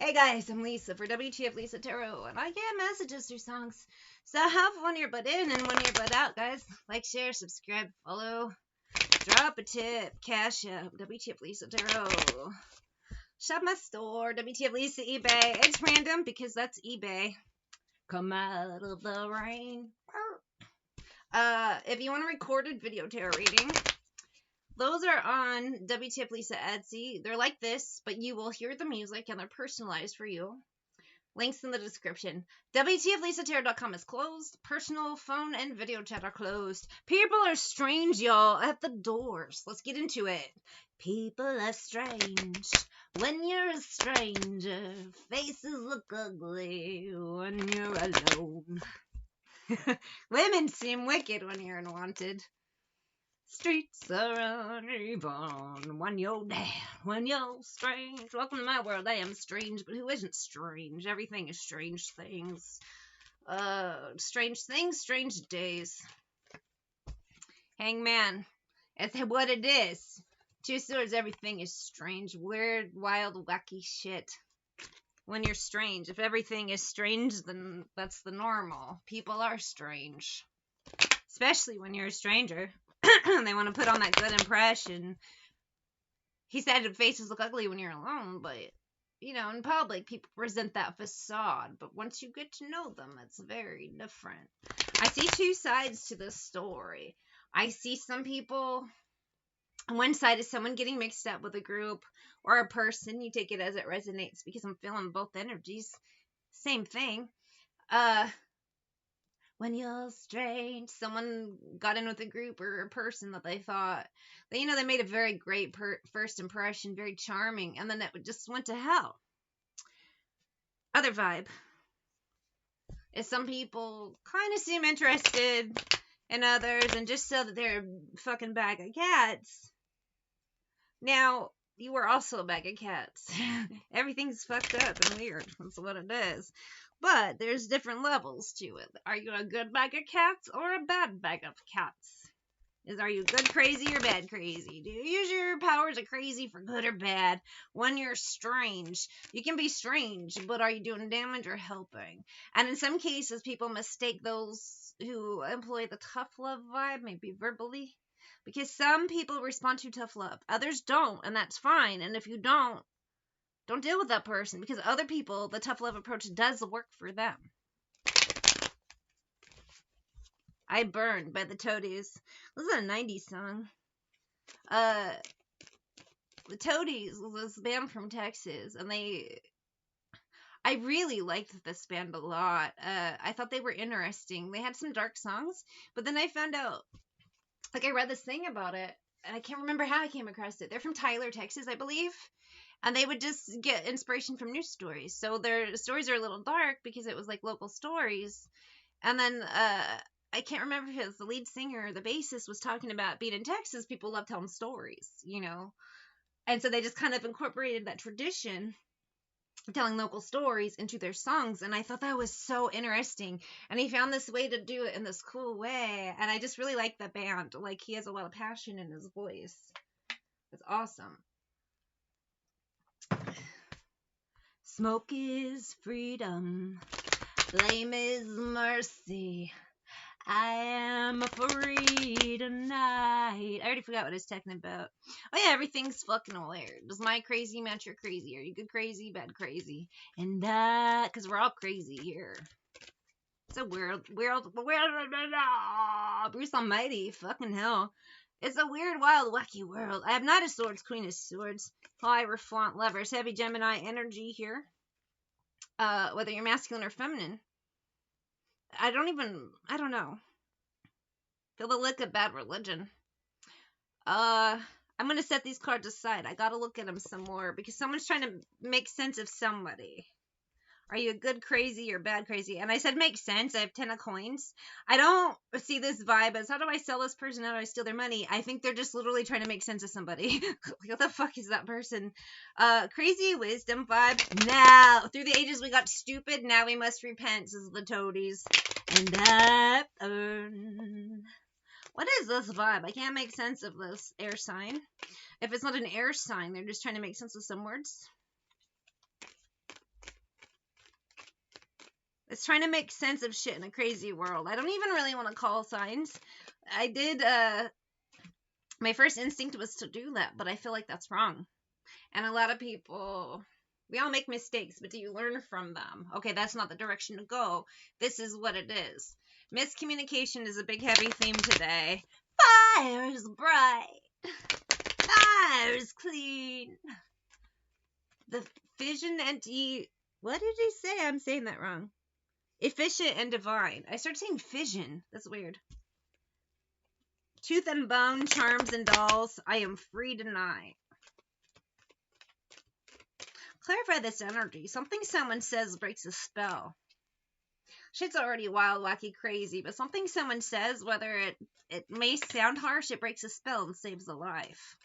Hey guys, I'm Lisa for wtfLisa Tarot, and I get messages through songs. So have one ear butt in and one ear butt out, guys. Like, share, subscribe, follow, drop a tip, cash up, wtfLisa Tarot. Shop my store, wtfLisa eBay. It's random because that's eBay. Come out of the rain. If you want a recorded video tarot reading, those are on wtfLisa Etsy. They're like this, but you will hear the music and they're personalized for you. Links in the description. wtfLisaTarot.com is closed. Personal, phone, and video chat are closed. People are strange, y'all, at the doors. Let's get into it. People are strange when you're a stranger. Faces look ugly when you're alone. Women seem wicked when you're unwanted. Streets are uneven when you're down, when you're strange. Welcome to my world. I am strange, but who isn't strange? Everything is strange things. Strange things, strange days. Hangman. It's what it is. Two swords, everything is strange. Weird, wild, wacky shit. When you're strange. If everything is strange, then that's the normal. People are strange. Especially when you're a stranger. They want to put on that good impression. He said faces look ugly when you're alone, but, you know, in public, people present that facade. But once you get to know them, it's very different. I see two sides to this story. I see some people, one side is someone getting mixed up with a group or a person. You take it as it resonates because I'm feeling both energies. Same thing. When you're strange, someone got in with a group or a person that they thought, they made a very great first impression, very charming, and then it just went to hell. Other vibe is some people kind of seem interested in others, and just so that they're a fucking bag of cats. Now, you are also a bag of cats. Everything's fucked up and weird. That's what it is. But there's different levels to it. Are you a good bag of cats or a bad bag of cats? Are you good crazy or bad crazy? Do you use your powers of crazy for good or bad? When you're strange, you can be strange, but are you doing damage or helping? And in some cases, people mistake those who employ the tough love vibe, maybe verbally, because some people respond to tough love. Others don't, and that's fine. And if you don't deal with that person, because other people, the tough love approach does work for them. I Burned by the Toadies. This is a 90s song. The Toadies was this band from Texas, and I really liked this band a lot. I thought they were interesting. They had some dark songs, but then I found out, like, I read this thing about it, and I can't remember how I came across it. They're from Tyler, Texas, I believe. And they would just get inspiration from news stories. So their stories are a little dark because it was like local stories. And then I can't remember if it was the lead singer or the bassist was talking about being in Texas. People love telling stories, you know. And so they just kind of incorporated that tradition of telling local stories into their songs. And I thought that was so interesting. And he found this way to do it in this cool way. And I just really like the band. Like, he has a lot of passion in his voice. It's awesome. Smoke is freedom, flame is mercy. I am free tonight. I already forgot what I was talking about. Oh yeah, everything's fucking weird. Does my crazy match your crazy? Are you good crazy, bad crazy? And because we're all crazy here. It's a weird, Bruce Almighty, fucking hell. It's a weird, wild, wacky world. I have Knight of Swords, Queen of Swords, High Reflaunt Lovers, heavy Gemini energy here. Whether you're masculine or feminine. I don't know. Feel the lick of bad religion. I'm gonna set these cards aside. I gotta look at them some more because someone's trying to make sense of somebody. Are you a good crazy or bad crazy? And I said make sense. I have 10 of coins. I don't see this vibe as how do I sell this person? How do I steal their money? I think they're just literally trying to make sense of somebody. What the fuck is that person? Crazy wisdom vibe. Now, through the ages we got stupid. Now we must repent, says the Toadies. And that what is this vibe? I can't make sense of this air sign. If it's not an air sign, they're just trying to make sense of some words. It's trying to make sense of shit in a crazy world. I don't even really want to call signs. I did, my first instinct was to do that, but I feel like that's wrong. And a lot of people, we all make mistakes, but do you learn from them? Okay, that's not the direction to go. This is what it is. Miscommunication is a big heavy theme today. Fire's bright. Fire's clean. The fission and what did he say? I'm saying that wrong. Efficient and divine. I started saying fission. That's weird. Tooth and bone, charms and dolls. I am free tonight. Clarify this energy. Something someone says breaks a spell. Shit's already wild, wacky, crazy, but something someone says, whether it may sound harsh, it breaks a spell and saves a life.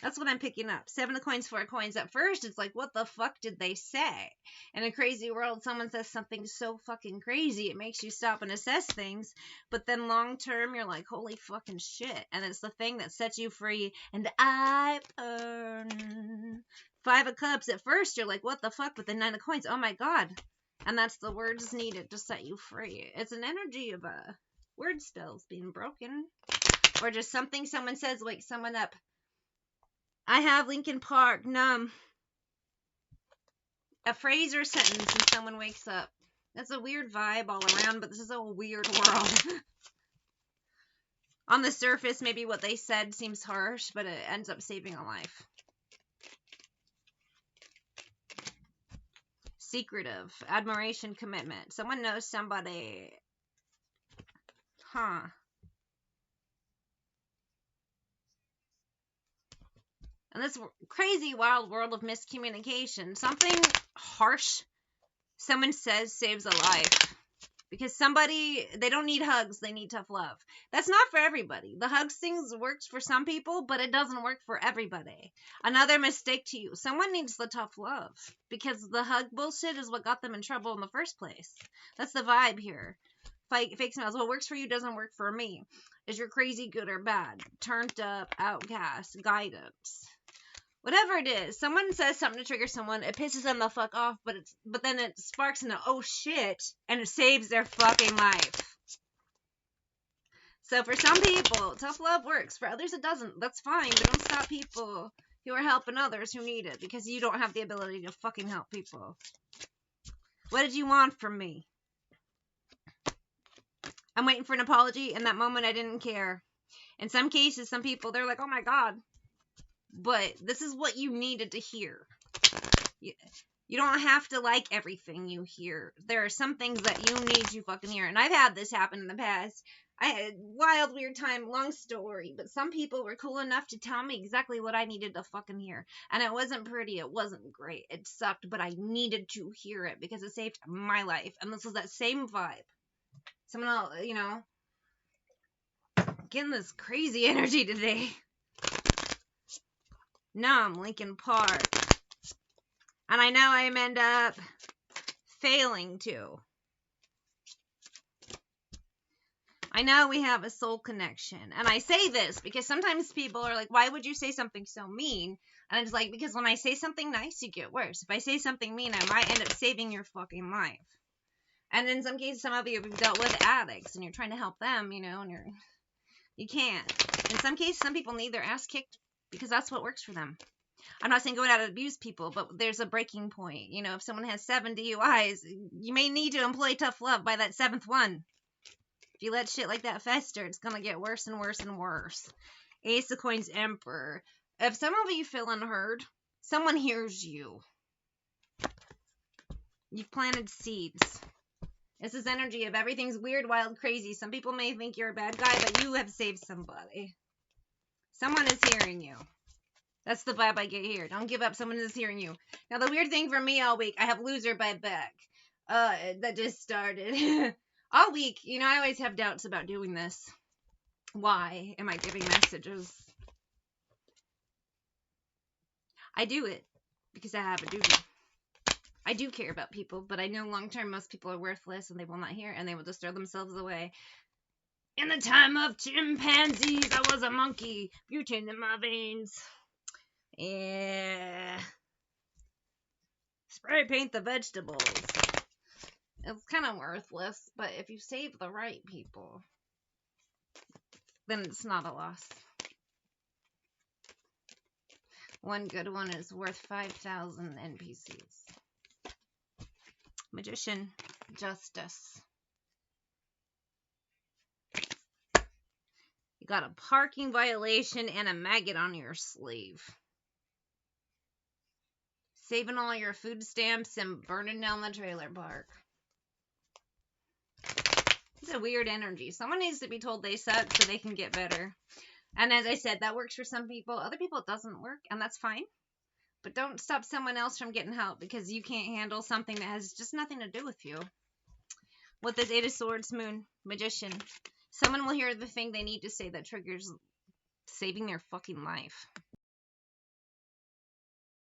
That's what I'm picking up. 7 of coins, 4 of coins. At first, it's like, what the fuck did they say? In a crazy world, someone says something so fucking crazy, it makes you stop and assess things. But then long term, you're like, holy fucking shit. And it's the thing that sets you free. And I burn. 5 of cups. At first, you're like, what the fuck? But then 9 of coins. Oh my god. And that's the words needed to set you free. It's an energy of word spells being broken. Or just something someone says wakes someone up. I have Lincoln Park, numb. A phrase or sentence and someone wakes up. That's a weird vibe all around, but this is a weird world. On the surface, maybe what they said seems harsh, but it ends up saving a life. Secretive. Admiration, commitment. Someone knows somebody. Huh. And this crazy, wild world of miscommunication, something harsh someone says saves a life. Because somebody, they don't need hugs, they need tough love. That's not for everybody. The hugs things works for some people, but it doesn't work for everybody. Another mistake to you. Someone needs the tough love. Because the hug bullshit is what got them in trouble in the first place. That's the vibe here. Fake smiles. What works for you doesn't work for me. Is you're crazy, good, or bad? Turned up, outcast, guidance. Whatever it is, someone says something to trigger someone, it pisses them the fuck off, but then it sparks into oh shit, and it saves their fucking life. So for some people, tough love works. For others, it doesn't. That's fine, but don't stop people who are helping others who need it, because you don't have the ability to fucking help people. What did you want from me? I'm waiting for an apology. In that moment, I didn't care. In some cases, some people, they're like, oh my god. But this is what you needed to hear. You don't have to like everything you hear. There are some things that you need to fucking hear. And I've had this happen in the past. I had a wild, weird time, long story. But some people were cool enough to tell me exactly what I needed to fucking hear. And it wasn't pretty. It wasn't great. It sucked. But I needed to hear it because it saved my life. And this was that same vibe. Someone else, you know. Getting this crazy energy today. Numb, Lincoln Park. And I know I end up failing to. I know we have a soul connection. And I say this because sometimes people are like, why would you say something so mean? And it's like, because when I say something nice, you get worse. If I say something mean, I might end up saving your fucking life. And in some cases, some of you have dealt with addicts and you're trying to help them, you know, and you can't. In some cases, some people need their ass kicked because that's what works for them. I'm not saying going out and abuse people, but there's a breaking point. You know, if someone has 7 DUIs, you may need to employ tough love by that 7th one. If you let shit like that fester, it's going to get worse and worse and worse. Ace of Coins, Emperor. If some of you feel unheard, someone hears you. You've planted seeds. This is energy of everything's weird, wild, crazy. Some people may think you're a bad guy, but you have saved somebody. Someone is hearing you. That's the vibe I get here. Don't give up. Someone is hearing you. Now, the weird thing for me all week, I have Loser by Beck. That just started. All week, you know, I always have doubts about doing this. Why am I giving messages? I do it because I have a duty. I do care about people, but I know long term most people are worthless and they will not hear and they will just throw themselves away. In the time of chimpanzees, I was a monkey. Butane in my veins. Yeah. Spray paint the vegetables. It's kind of worthless, but if you save the right people, then it's not a loss. One good one is worth 5,000 NPCs. Magician, justice. You got a parking violation and a maggot on your sleeve. Saving all your food stamps and burning down the trailer park. It's a weird energy. Someone needs to be told they suck so they can get better. And as I said, that works for some people. Other people, it doesn't work, and that's fine. But don't stop someone else from getting help because you can't handle something that has just nothing to do with you. With this Eight of Swords, Moon, Magician. Someone will hear the thing they need to say that triggers saving their fucking life.